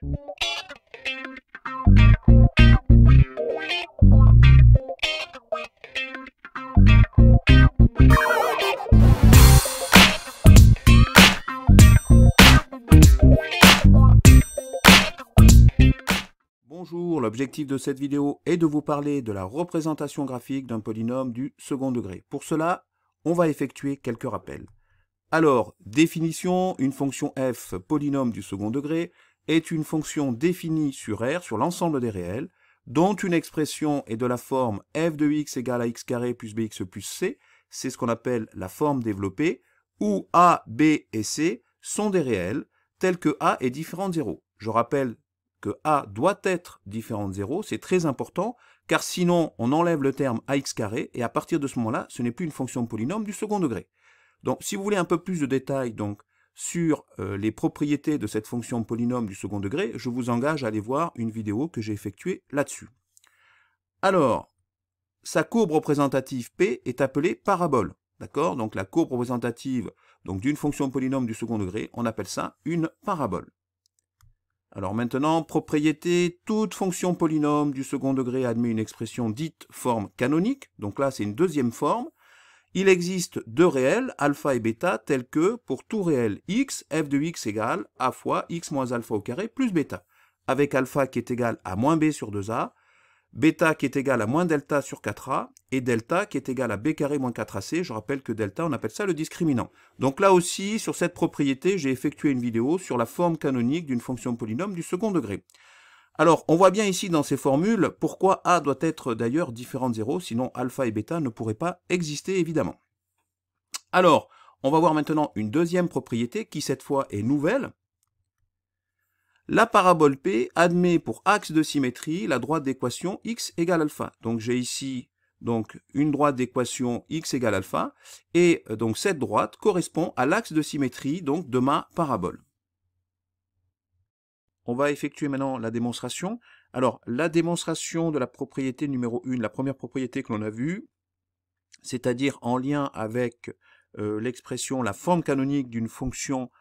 Bonjour, l'objectif de cette vidéo est de vous parler de la représentation graphique d'un polynôme du second degré. Pour cela, on va effectuer quelques rappels. Alors, définition, une fonction f polynôme du second degré est une fonction définie sur R, sur l'ensemble des réels, dont une expression est de la forme f de x égale à x carré plus bx plus c, c'est ce qu'on appelle la forme développée, où a, b et c sont des réels, tels que a est différent de 0. Je rappelle que a doit être différent de 0, c'est très important, car sinon on enlève le terme ax carré, et à partir de ce moment-là, ce n'est plus une fonction polynôme du second degré. Donc si vous voulez un peu plus de détails sur les propriétés de cette fonction polynôme du second degré, je vous engage à aller voir une vidéo que j'ai effectuée là-dessus. Alors, sa courbe représentative P est appelée parabole. D'accord? Donc la courbe représentative d'une fonction polynôme du second degré, on appelle ça une parabole. Alors maintenant, propriété, toute fonction polynôme du second degré admet une expression dite forme canonique. Donc là, c'est une deuxième forme. Il existe deux réels, alpha et bêta, tels que, pour tout réel x, f de x égale a fois x moins alpha au carré plus bêta, avec alpha qui est égal à moins b sur 2a, bêta qui est égal à moins delta sur 4a, et delta qui est égal à b carré moins 4ac. Je rappelle que delta, on appelle ça le discriminant. Donc là aussi, sur cette propriété, j'ai effectué une vidéo sur la forme canonique d'une fonction polynôme du second degré. Alors, on voit bien ici dans ces formules pourquoi a doit être d'ailleurs différent de 0, sinon alpha et bêta ne pourraient pas exister évidemment. Alors, on va voir maintenant une deuxième propriété qui cette fois est nouvelle. La parabole P admet pour axe de symétrie la droite d'équation x égale alpha. Donc j'ai ici une droite d'équation x égale alpha, et donc cette droite correspond à l'axe de symétrie de ma parabole. On va effectuer maintenant la démonstration. Alors, la démonstration de la propriété numéro 1, la première propriété que l'on a vue, c'est-à-dire en lien avec l'expression, la forme canonique d'une fonction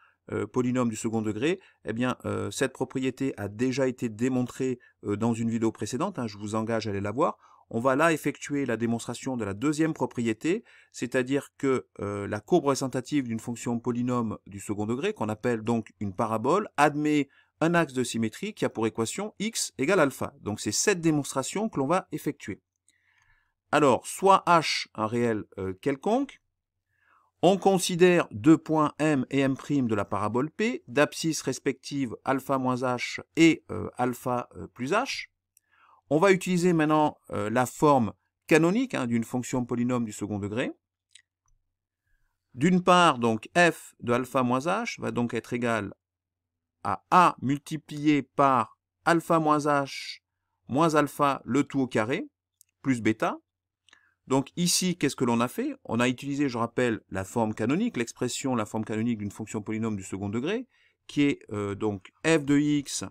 polynôme du second degré, eh bien, cette propriété a déjà été démontrée dans une vidéo précédente, je vous engage à aller la voir. On va là effectuer la démonstration de la deuxième propriété, c'est-à-dire que la courbe représentative d'une fonction polynôme du second degré, qu'on appelle donc une parabole, admet un axe de symétrie qui a pour équation x égale alpha. Donc c'est cette démonstration que l'on va effectuer. Alors, soit h un réel quelconque, on considère deux points M et M' de la parabole P, d'abscisse respective alpha moins h et alpha plus h. On va utiliser maintenant la forme canonique d'une fonction polynôme du second degré. D'une part, donc f de alpha moins h va donc être égal à a multiplié par alpha moins h moins alpha le tout au carré, plus bêta. Donc ici, qu'est-ce que l'on a fait? On a utilisé, je rappelle, la forme canonique, l'expression, la forme canonique d'une fonction polynôme du second degré, qui est donc f de x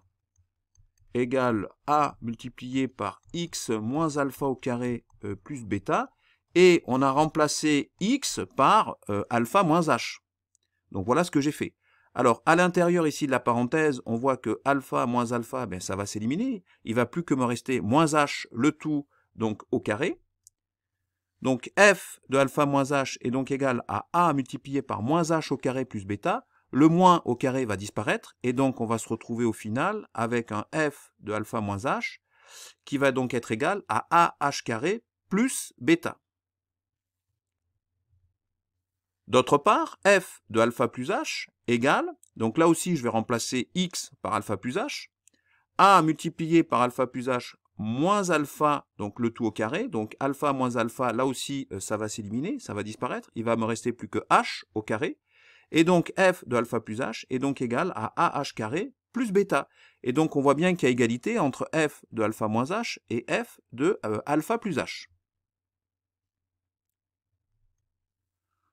égale a multiplié par x moins alpha au carré plus bêta, et on a remplacé x par alpha moins h. Donc voilà ce que j'ai fait. Alors, à l'intérieur ici de la parenthèse, on voit que alpha moins alpha, ça va s'éliminer. Il ne va plus que me rester moins h le tout, donc au carré. Donc f de alpha moins h est donc égal à a multiplié par moins h au carré plus bêta. Le moins au carré va disparaître, et donc on va se retrouver au final avec un f de alpha moins h qui va donc être égal à ah carré plus bêta. D'autre part, f de alpha plus h égale, donc là aussi je vais remplacer x par alpha plus h, a multiplié par alpha plus h moins alpha, donc le tout au carré, donc alpha moins alpha, là aussi ça va s'éliminer, ça va disparaître, il va me rester plus que h au carré, et donc f de alpha plus h est donc égal à ah carré plus bêta. Et donc on voit bien qu'il y a égalité entre f de alpha moins h et f de alpha plus h.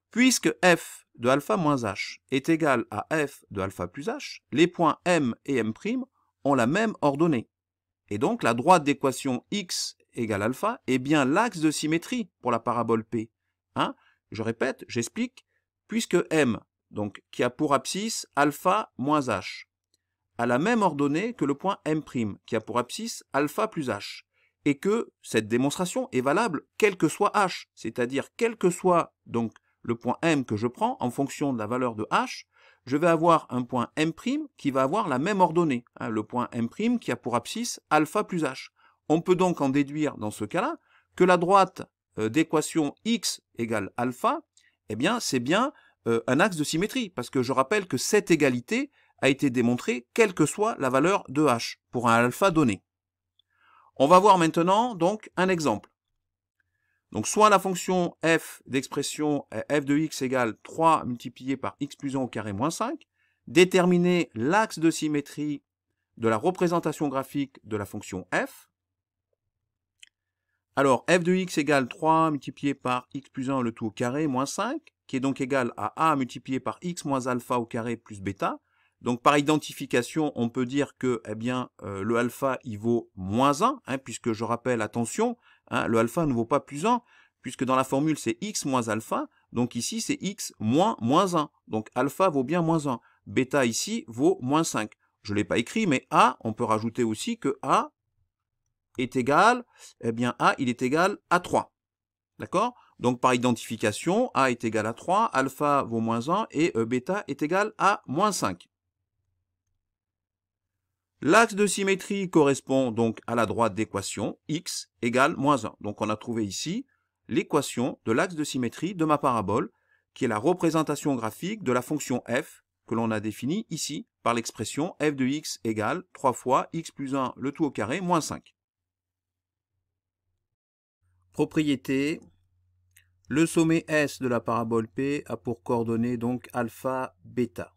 Puisque f de alpha moins h est égal à f de alpha plus h, les points M et M' ont la même ordonnée. Et donc la droite d'équation x égale alpha est bien l'axe de symétrie pour la parabole P. Je répète, j'explique, puisque M, donc qui a pour abscisse alpha moins h, a la même ordonnée que le point M', qui a pour abscisse alpha plus h, et que cette démonstration est valable quel que soit h, c'est-à-dire quel que soit donc le point M que je prends en fonction de la valeur de h, je vais avoir un point M' qui va avoir la même ordonnée, hein, le point M' qui a pour abscisse alpha plus h. On peut donc en déduire dans ce cas-là que la droite d'équation x égale alpha, eh bien c'est bien un axe de symétrie, parce que je rappelle que cette égalité a été démontrée quelle que soit la valeur de h pour un alpha donné. On va voir maintenant donc un exemple. Donc soit la fonction f d'expression f de x égale 3 multiplié par x plus 1 au carré moins 5, déterminer l'axe de symétrie de la représentation graphique de la fonction f. Alors f de x égale 3 multiplié par x plus 1 le tout au carré moins 5, qui est donc égal à a multiplié par x moins alpha au carré plus bêta. Donc par identification, on peut dire que eh bien, le alpha il vaut moins 1, hein, puisque je rappelle, attention, hein, le alpha ne vaut pas plus 1, puisque dans la formule c'est x moins alpha, donc ici c'est x moins 1. Donc alpha vaut bien moins 1. Bêta ici vaut moins 5. Je ne l'ai pas écrit, mais a, on peut rajouter aussi que a est égal, eh bien a il est égal à 3. D'accord? Donc par identification, a est égal à 3, alpha vaut moins 1 et bêta est égal à moins 5. L'axe de symétrie correspond donc à la droite d'équation x égale moins 1. Donc on a trouvé ici l'équation de l'axe de symétrie de ma parabole, qui est la représentation graphique de la fonction f, que l'on a définie ici par l'expression f de x égale 3 fois x plus 1 le tout au carré moins 5. Propriété. Le sommet S de la parabole P a pour coordonnées donc alpha, bêta.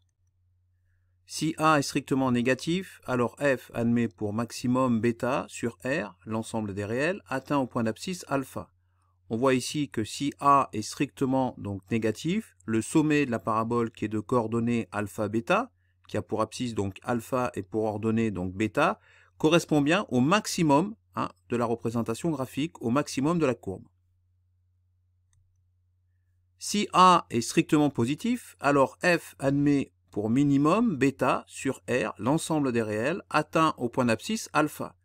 Si A est strictement négatif, alors F admet pour maximum bêta sur R, l'ensemble des réels, atteint au point d'abscisse alpha. On voit ici que si A est strictement donc négatif, le sommet de la parabole qui est de coordonnées alpha, bêta, qui a pour abscisse donc alpha et pour ordonnée donc bêta, correspond bien au maximum de la représentation graphique, au maximum de la courbe. Si A est strictement positif, alors F admet pour minimum bêta sur R, l'ensemble des réels, atteint au point d'abscisse alpha.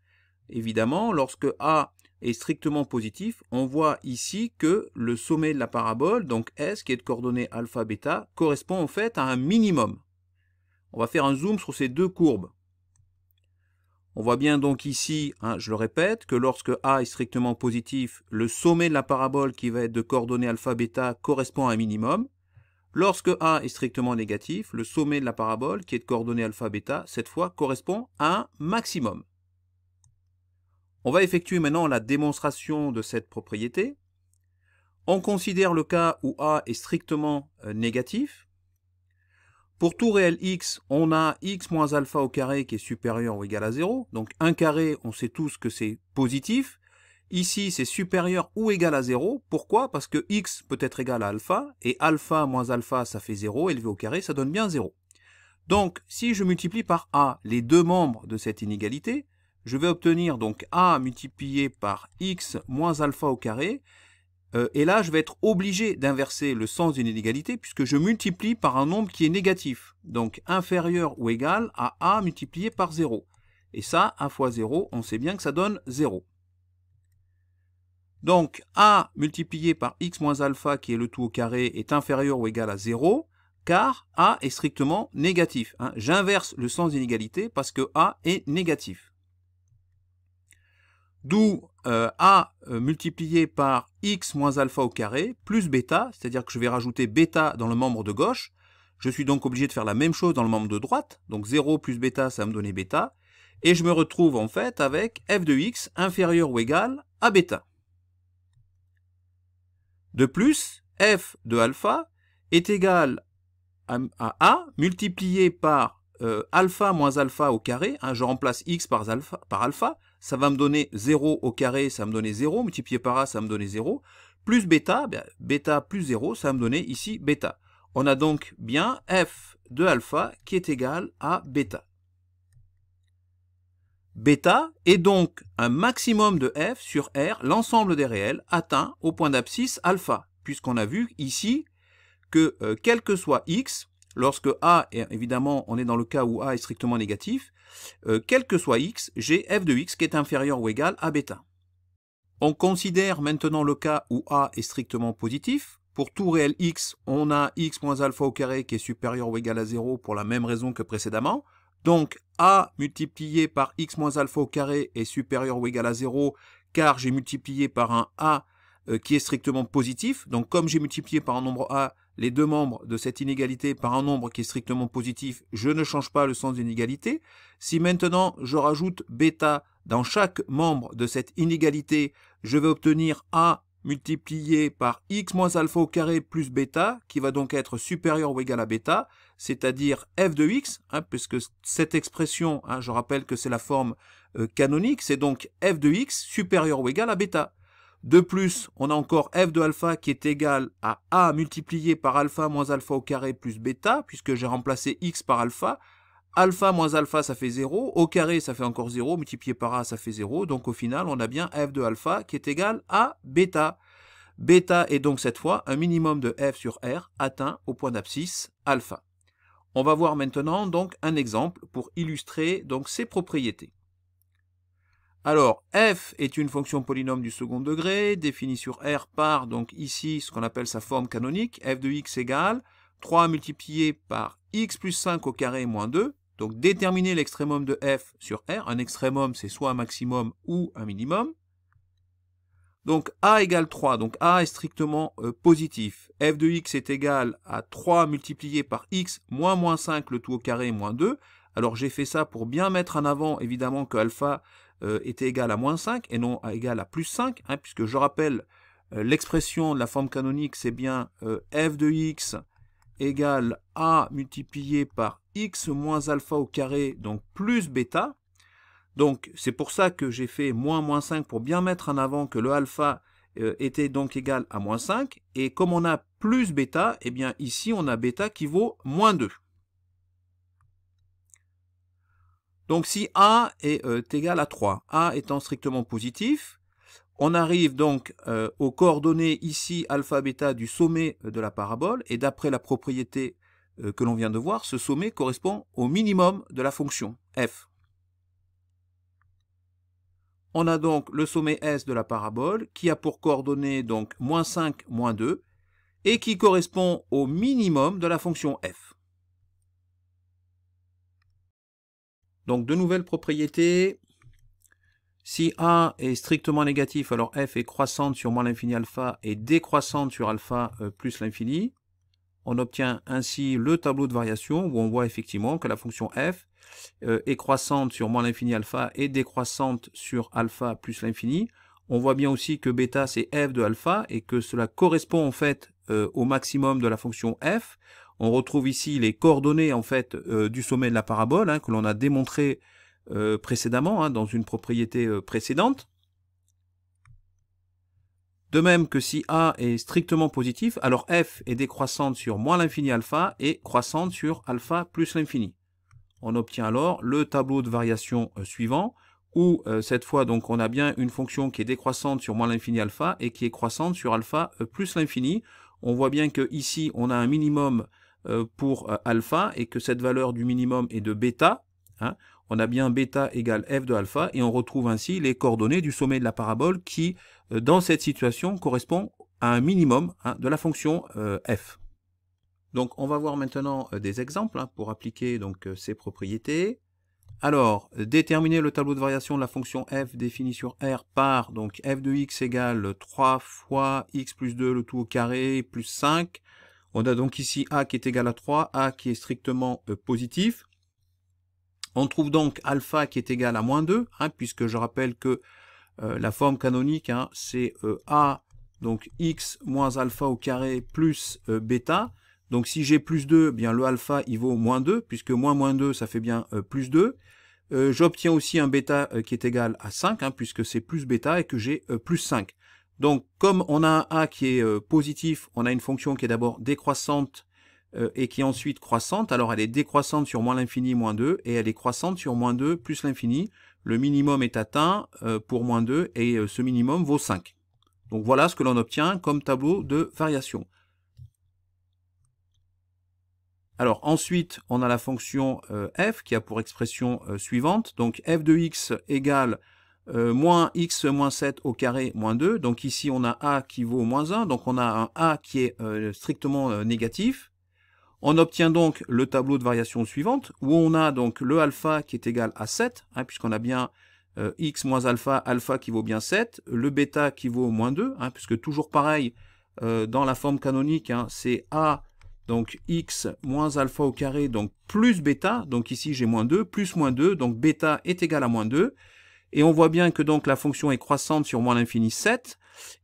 Évidemment, lorsque A est strictement positif, on voit ici que le sommet de la parabole, donc S, qui est de coordonnées alpha, bêta, correspond en fait à un minimum. On va faire un zoom sur ces deux courbes. On voit bien donc ici, je le répète, que lorsque A est strictement positif, le sommet de la parabole qui va être de coordonnées alpha, bêta correspond à un minimum. Lorsque A est strictement négatif, le sommet de la parabole qui est de coordonnées alpha, bêta, cette fois correspond à un maximum. On va effectuer maintenant la démonstration de cette propriété. On considère le cas où A est strictement négatif. Pour tout réel x, on a x moins alpha au carré qui est supérieur ou égal à 0. Donc 1 carré, on sait tous que c'est positif. Ici, c'est supérieur ou égal à 0. Pourquoi? Parce que x peut être égal à alpha, et alpha moins alpha, ça fait 0, élevé au carré, ça donne bien 0. Donc, si je multiplie par a les deux membres de cette inégalité, je vais obtenir donc a multiplié par x moins alpha au carré, et là, je vais être obligé d'inverser le sens d'une inégalité, puisque je multiplie par un nombre qui est négatif, donc inférieur ou égal à a multiplié par 0. Et ça, a fois 0, on sait bien que ça donne 0. Donc, a multiplié par x moins alpha, qui est le tout au carré, est inférieur ou égal à 0, car a est strictement négatif. J'inverse le sens d'inégalité parce que a est négatif. D'où a multiplié par x moins alpha au carré, plus bêta, c'est-à-dire que je vais rajouter bêta dans le membre de gauche. Je suis donc obligé de faire la même chose dans le membre de droite. Donc 0 plus bêta, ça va me donner bêta. Et je me retrouve en fait avec f de x inférieur ou égal à bêta. De plus, f de alpha est égal à a multiplié par alpha moins alpha au carré. Je remplace x par alpha. Ça va me donner 0 au carré, ça va me donner 0. Multiplié par a, ça va me donner 0. Plus bêta, bêta plus 0, ça va me donner ici bêta. On a donc bien f de alpha qui est égal à bêta. Bêta est donc un maximum de f sur R, l'ensemble des réels, atteint au point d'abscisse alpha, puisqu'on a vu ici que quel que soit x, lorsque a, et évidemment on est dans le cas où a est strictement négatif, quel que soit x, j'ai f de x qui est inférieur ou égal à bêta. On considère maintenant le cas où a est strictement positif. Pour tout réel x, on a x moins alpha au carré qui est supérieur ou égal à 0 pour la même raison que précédemment. Donc a multiplié par x moins alpha au carré est supérieur ou égal à 0 car j'ai multiplié par un a qui est strictement positif. Donc comme j'ai multiplié par un nombre a les deux membres de cette inégalité par un nombre qui est strictement positif, je ne change pas le sens d'inégalité. Si maintenant je rajoute bêta dans chaque membre de cette inégalité, je vais obtenir a multiplié par x moins alpha au carré plus bêta, qui va donc être supérieur ou égal à bêta, c'est-à-dire f de x, puisque cette expression, je rappelle que c'est la forme canonique, c'est donc f de x supérieur ou égal à bêta. De plus, on a encore f de alpha qui est égal à a multiplié par alpha moins alpha au carré plus bêta, puisque j'ai remplacé x par alpha. Alpha moins alpha, ça fait 0. Au carré, ça fait encore 0. Multiplié par a, ça fait 0. Donc au final, on a bien f de alpha qui est égal à bêta. Bêta est donc cette fois un minimum de f sur r atteint au point d'abscisse alpha. On va voir maintenant donc un exemple pour illustrer donc ces propriétés. Alors, f est une fonction polynôme du second degré, définie sur R par, donc ici, ce qu'on appelle sa forme canonique, f de x égale 3 multiplié par x plus 5 au carré moins 2. Donc, déterminer l'extrémum de f sur R. Un extrémum, c'est soit un maximum ou un minimum. Donc, a égale 3. Donc, a est strictement positif. F de x est égal à 3 multiplié par x moins 5, le tout au carré moins 2. Alors, j'ai fait ça pour bien mettre en avant, évidemment, que alpha était égal à moins 5 et non à égal à plus 5, puisque je rappelle, l'expression de la forme canonique, c'est bien f de x égale a multiplié par x moins alpha au carré, donc plus bêta. Donc c'est pour ça que j'ai fait moins 5 pour bien mettre en avant que le alpha était donc égal à moins 5. Et comme on a plus bêta, eh bien ici on a bêta qui vaut moins 2. Donc si a est égal à 3, a étant strictement positif, on arrive donc aux coordonnées ici alpha bêta du sommet de la parabole, et d'après la propriété que l'on vient de voir, ce sommet correspond au minimum de la fonction f. On a donc le sommet S de la parabole qui a pour coordonnées donc moins 5, moins 2, et qui correspond au minimum de la fonction f. Donc de nouvelles propriétés. Si a est strictement négatif, alors f est croissante sur moins l'infini alpha et décroissante sur alpha plus l'infini. On obtient ainsi le tableau de variation où on voit effectivement que la fonction f est croissante sur moins l'infini alpha et décroissante sur alpha plus l'infini. On voit bien aussi que bêta c'est f de alpha et que cela correspond en fait au maximum de la fonction f. On retrouve ici les coordonnées en fait du sommet de la parabole que l'on a démontré précédemment dans une propriété précédente. De même que si a est strictement positif, alors f est décroissante sur moins l'infini alpha et croissante sur alpha plus l'infini. On obtient alors le tableau de variation suivant, où cette fois donc on a bien une fonction qui est décroissante sur moins l'infini alpha et qui est croissante sur alpha plus l'infini. On voit bien que ici on a un minimum pour alpha et que cette valeur du minimum est de bêta. On a bien bêta égale f de alpha et on retrouve ainsi les coordonnées du sommet de la parabole qui, dans cette situation, correspond à un minimum de la fonction f. Donc on va voir maintenant des exemples pour appliquer donc ces propriétés. Alors, déterminer le tableau de variation de la fonction f définie sur R par donc f de x égale 3 fois x plus 2 le tout au carré plus 5. On a donc ici a qui est égal à 3, a qui est strictement positif. On trouve donc alpha qui est égal à moins 2, puisque je rappelle que la forme canonique, c'est a, donc x moins alpha au carré plus bêta. Donc si j'ai plus 2, bien le alpha il vaut moins 2, puisque moins 2 ça fait bien plus 2. J'obtiens aussi un bêta qui est égal à 5, puisque c'est plus bêta et que j'ai plus 5. Donc comme on a un a qui est positif, on a une fonction qui est d'abord décroissante et qui est ensuite croissante. Alors elle est décroissante sur moins l'infini moins 2 et elle est croissante sur moins 2 plus l'infini. Le minimum est atteint pour moins 2 et ce minimum vaut 5. Donc voilà ce que l'on obtient comme tableau de variation. Alors ensuite, on a la fonction f qui a pour expression suivante. Donc f de x égale moins x moins 7 au carré moins 2. Donc ici, on a a qui vaut moins 1. Donc on a un a qui est strictement négatif. On obtient donc le tableau de variation suivante, où on a donc le alpha qui est égal à 7, hein, puisqu'on a bien x moins alpha, alpha qui vaut bien 7, le bêta qui vaut moins 2, hein, puisque toujours pareil, dans la forme canonique, hein, c'est a, donc x moins alpha au carré, donc plus bêta, donc ici j'ai moins 2, plus moins 2, donc bêta est égal à moins 2, et on voit bien que donc la fonction est croissante sur moins l'infini 7,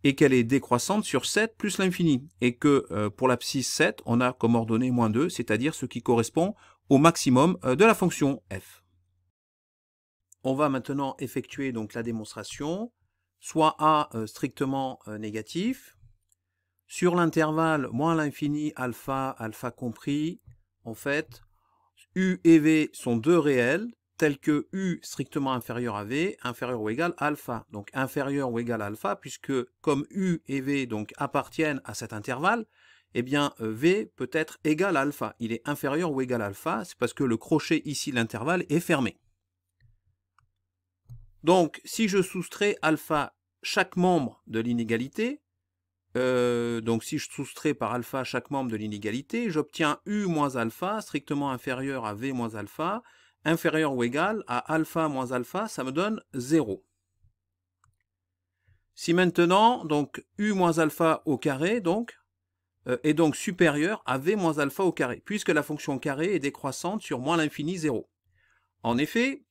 et qu'elle est décroissante sur 7 plus l'infini, et que pour l'abscisse 7, on a comme ordonnée moins 2, c'est-à-dire ce qui correspond au maximum de la fonction f. On va maintenant effectuer donc la démonstration, soit a strictement négatif, sur l'intervalle moins l'infini alpha, alpha compris, en fait, u et v sont deux réels, tels que u strictement inférieur à v, inférieur ou égal à alpha. Donc inférieur ou égal à alpha, puisque comme u et v donc appartiennent à cet intervalle, eh bien v peut être égal à alpha. Il est inférieur ou égal à alpha, c'est parce que le crochet ici, l'intervalle, est fermé. Donc si je soustrais alpha chaque membre de l'inégalité, donc si je soustrais par alpha chaque membre de l'inégalité, j'obtiens u moins alpha strictement inférieur à v moins alpha, inférieur ou égal à alpha moins alpha, ça me donne 0. Si maintenant, donc u moins alpha au carré, donc, est donc supérieur à v moins alpha au carré, puisque la fonction carré est décroissante sur moins l'infini 0. En effet,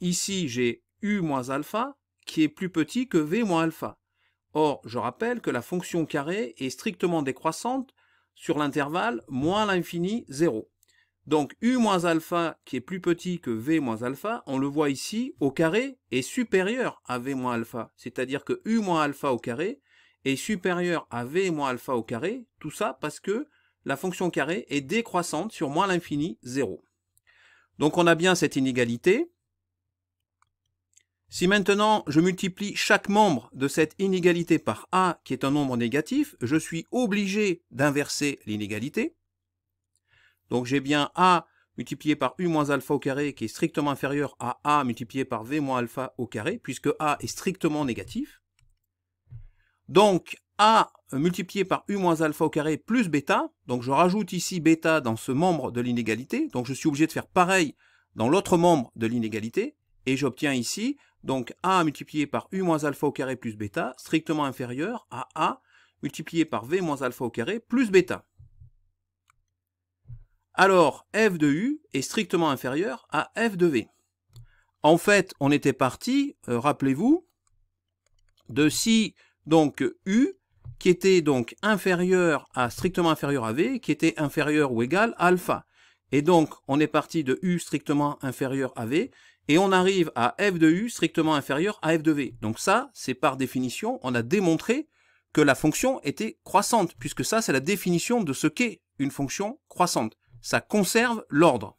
ici j'ai u moins alpha qui est plus petit que v moins alpha. Or, je rappelle que la fonction carré est strictement décroissante sur l'intervalle moins l'infini 0. Donc u moins alpha qui est plus petit que v moins alpha, on le voit ici, au carré est supérieur à v moins alpha. C'est-à-dire que u moins alpha au carré est supérieur à v moins alpha au carré, tout ça parce que la fonction carré est décroissante sur moins l'infini 0. Donc on a bien cette inégalité. Si maintenant je multiplie chaque membre de cette inégalité par a qui est un nombre négatif, je suis obligé d'inverser l'inégalité. Donc j'ai bien a multiplié par u moins alpha au carré qui est strictement inférieur à a multiplié par v moins alpha au carré, puisque a est strictement négatif. Donc a multiplié par u moins alpha au carré plus bêta, donc je rajoute ici bêta dans ce membre de l'inégalité, donc je suis obligé de faire pareil dans l'autre membre de l'inégalité, et j'obtiens ici donc a multiplié par u moins alpha au carré plus bêta, strictement inférieur à a multiplié par v moins alpha au carré plus bêta. Alors f de u est strictement inférieur à f de v. En fait, on était parti, rappelez-vous, de si donc u qui était donc inférieur à strictement inférieur à v, qui était inférieur ou égal à alpha. Et donc, on est parti de u strictement inférieur à v, et on arrive à f de u strictement inférieur à f de v. Donc ça, c'est par définition, on a démontré que la fonction était croissante, puisque ça, c'est la définition de ce qu'est une fonction croissante. Ça conserve l'ordre.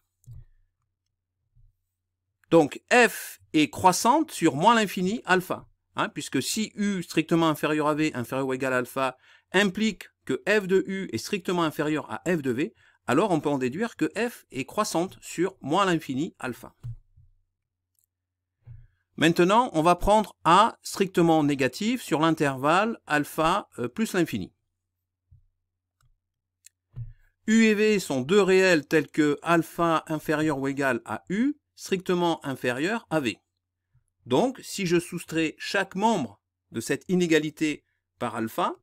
Donc f est croissante sur moins l'infini alpha, hein, puisque si u strictement inférieur à v, inférieur ou égal à alpha, implique que f de u est strictement inférieur à f de v, alors on peut en déduire que f est croissante sur moins l'infini alpha. Maintenant, on va prendre a strictement négatif sur l'intervalle alpha plus l'infini. U et v sont deux réels tels que alpha inférieur ou égal à u, strictement inférieur à v. Donc, si je soustrais chaque membre de cette inégalité par alpha,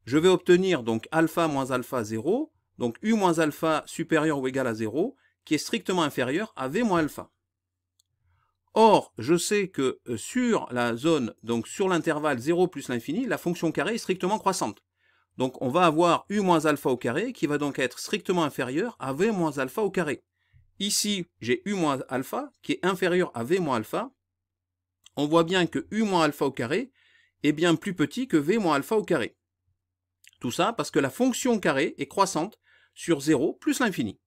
je vais obtenir donc alpha moins alpha 0, donc u moins alpha supérieur ou égal à 0, qui est strictement inférieur à v moins alpha. Or, je sais que sur la zone, donc sur l'intervalle 0 plus l'infini, la fonction carré est strictement croissante. Donc on va avoir u moins alpha au carré qui va donc être strictement inférieur à v moins alpha au carré. Ici, j'ai u moins alpha qui est inférieur à v moins alpha. On voit bien que u moins alpha au carré est bien plus petit que v moins alpha au carré. Tout ça parce que la fonction carré est croissante sur 0 plus l'infini.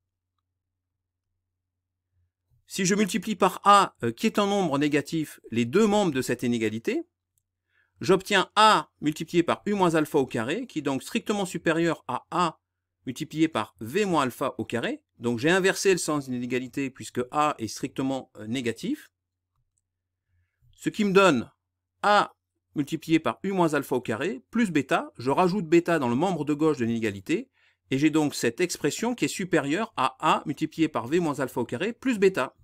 Si je multiplie par a, qui est un nombre négatif, les deux membres de cette inégalité, j'obtiens a multiplié par u moins alpha au carré, qui est donc strictement supérieur à a multiplié par V moins alpha au carré. Donc j'ai inversé le sens d'une inégalité puisque A est strictement négatif. Ce qui me donne A multiplié par U moins alpha au carré plus bêta. Je rajoute bêta dans le membre de gauche de l'inégalité. Et j'ai donc cette expression qui est supérieure à A multiplié par V moins alpha au carré plus bêta.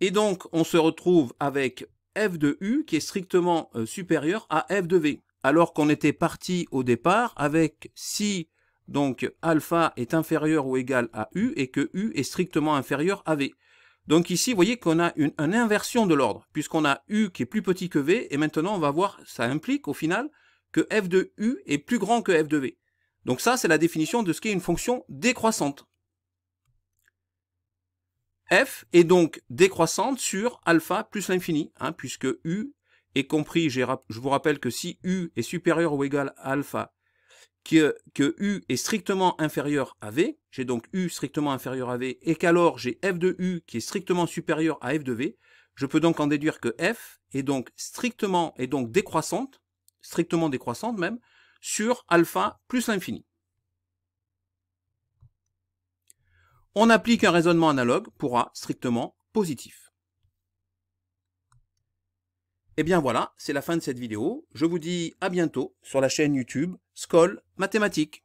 Et donc on se retrouve avec f de U qui est strictement supérieur à f de V. Alors qu'on était parti au départ avec si donc alpha est inférieur ou égal à U et que U est strictement inférieur à V. Donc ici, vous voyez qu'on a une inversion de l'ordre, puisqu'on a U qui est plus petit que V, et maintenant on va voir, ça implique au final que f de U est plus grand que f de V. Donc ça, c'est la définition de ce qu'est une fonction décroissante. F est donc décroissante sur alpha plus l'infini, hein, puisque U est compris, je vous rappelle que si U est supérieur ou égal à alpha, que U est strictement inférieur à V, j'ai donc U strictement inférieur à V, et qu'alors j'ai f de U qui est strictement supérieur à f de V, je peux donc en déduire que f est donc strictement décroissante, strictement décroissante même, sur alpha plus l'infini. On applique un raisonnement analogue pour A strictement positif. Et bien voilà, c'est la fin de cette vidéo. Je vous dis à bientôt sur la chaîne YouTube Skol Mathématiques.